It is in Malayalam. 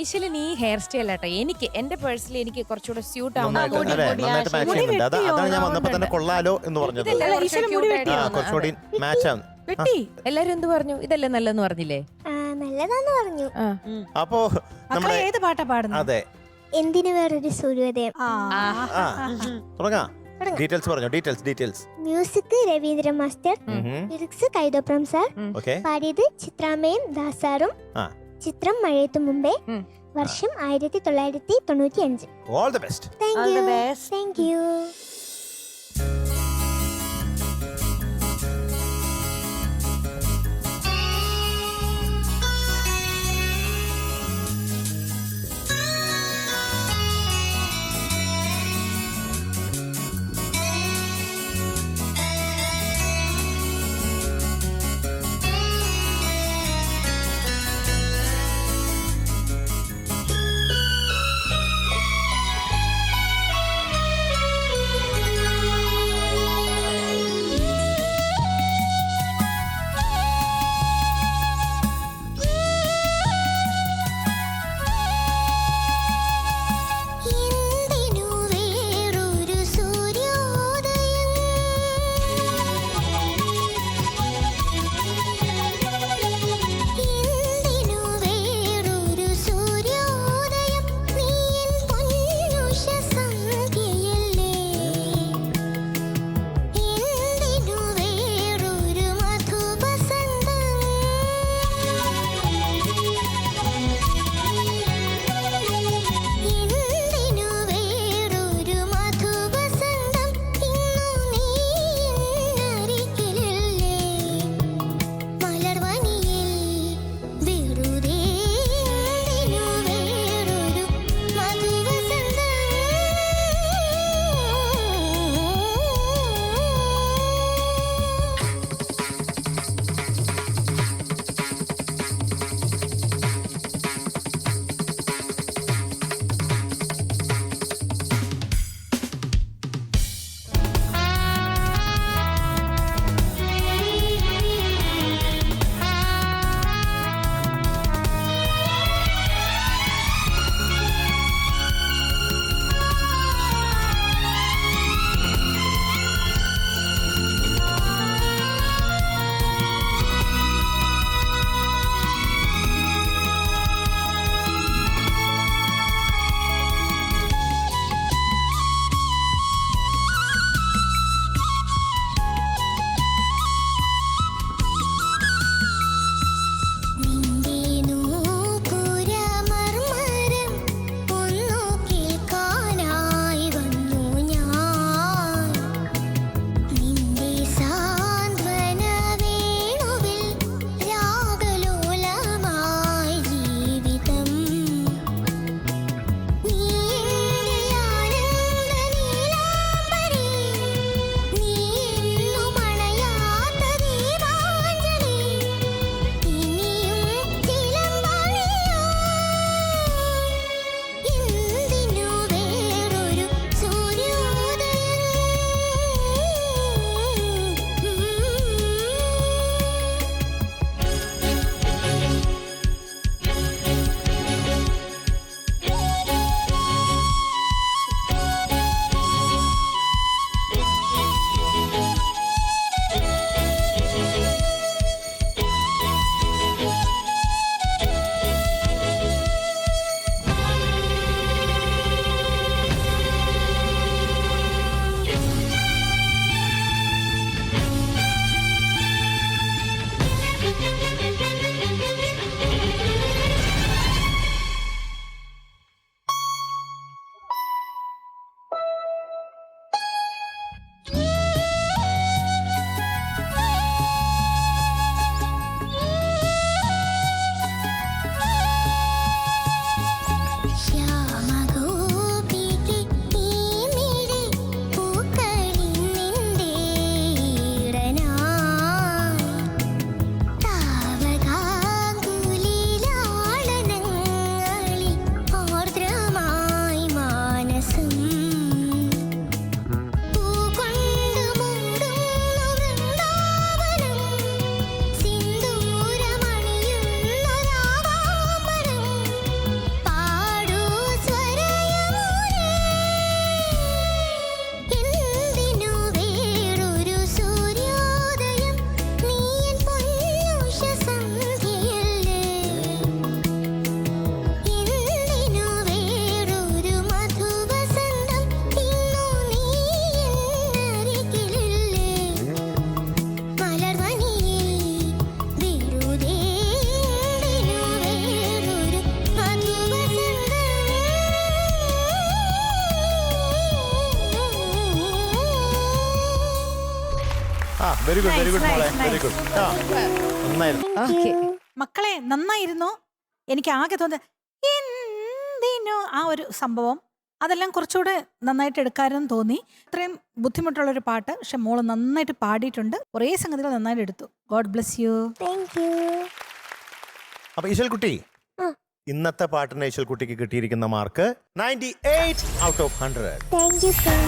നൈശലിന് ഈ ഹെയർ സ്റ്റൈൽ ആട്ടോ എനിക്ക് എന്റെ പേഴ്സണലി എനിക്ക് കുറച്ചുകൂടെ സ്യൂട്ട് നന്നായിട്ട് ആവുന്ന match ചെയ്യുന്നുണ്ട്. അതാണ് ഞാൻ വന്നപ്പോ തന്നെ കൊള്ളാലോ എന്ന് പറഞ്ഞത്. കുറച്ചുകൂടി മാച്ച് ആവുന്നു. വെട്ടി എല്ലാരും എന്ത് പറഞ്ഞു? ഇതല്ലേ നല്ലതെന്ന് പറഞ്ഞില്ലേ? നല്ലതാന്ന് പറഞ്ഞു. അപ്പോ നമ്മുടെ ഏത് പാട്ടാ പാടുന്നത്? അതെ, എന്തിനു വേറൊരു സൂര്യോദയം. തുടങ്ങാം. ഡീറ്റെയിൽസ് പറഞ്ഞു. Details. Music Ravindra master, lyrics Kaithapram sir, okay. പാടിയത് ചിത്രാമ്മയും ദാസാറും. ചിത്രം മഴയത്തു മുമ്പേ, വർഷം 1995. All the best. Thank you. Very good very good Nice, മോളെ nice, വെരി ഗുഡ് നന്നായിരുന്നു. ഓക്കെ മക്കളെ നന്നായിരുന്നു. എനിക്ക് ആകെ തോന്നുന്നത് എന്തിനോ ആ ഒരു സംഭവം അതെല്ലാം കുറച്ചുകൂടെ നന്നായിട്ട് എടുക്കാരെന്ന് തോന്നി. ഇത്രയും ബുദ്ധിമുട്ടുള്ളൊരു പാട്ട്, പക്ഷെ മോള് നന്നായിട്ട് പാടിയിട്ടുണ്ട്. കുറേ സംഗതികൾ നന്നായിട്ട് എടുത്തു. God bless you. Thank you. അപ്പൊ ഈശ്വൽ കുട്ടി, ആ. ഇന്നത്തെ പാട്ടിന് ഈശ്വൽ കുട്ടിക്ക് കിട്ടിയിരിക്കുന്ന mark 98 out of 100. Thank you sir.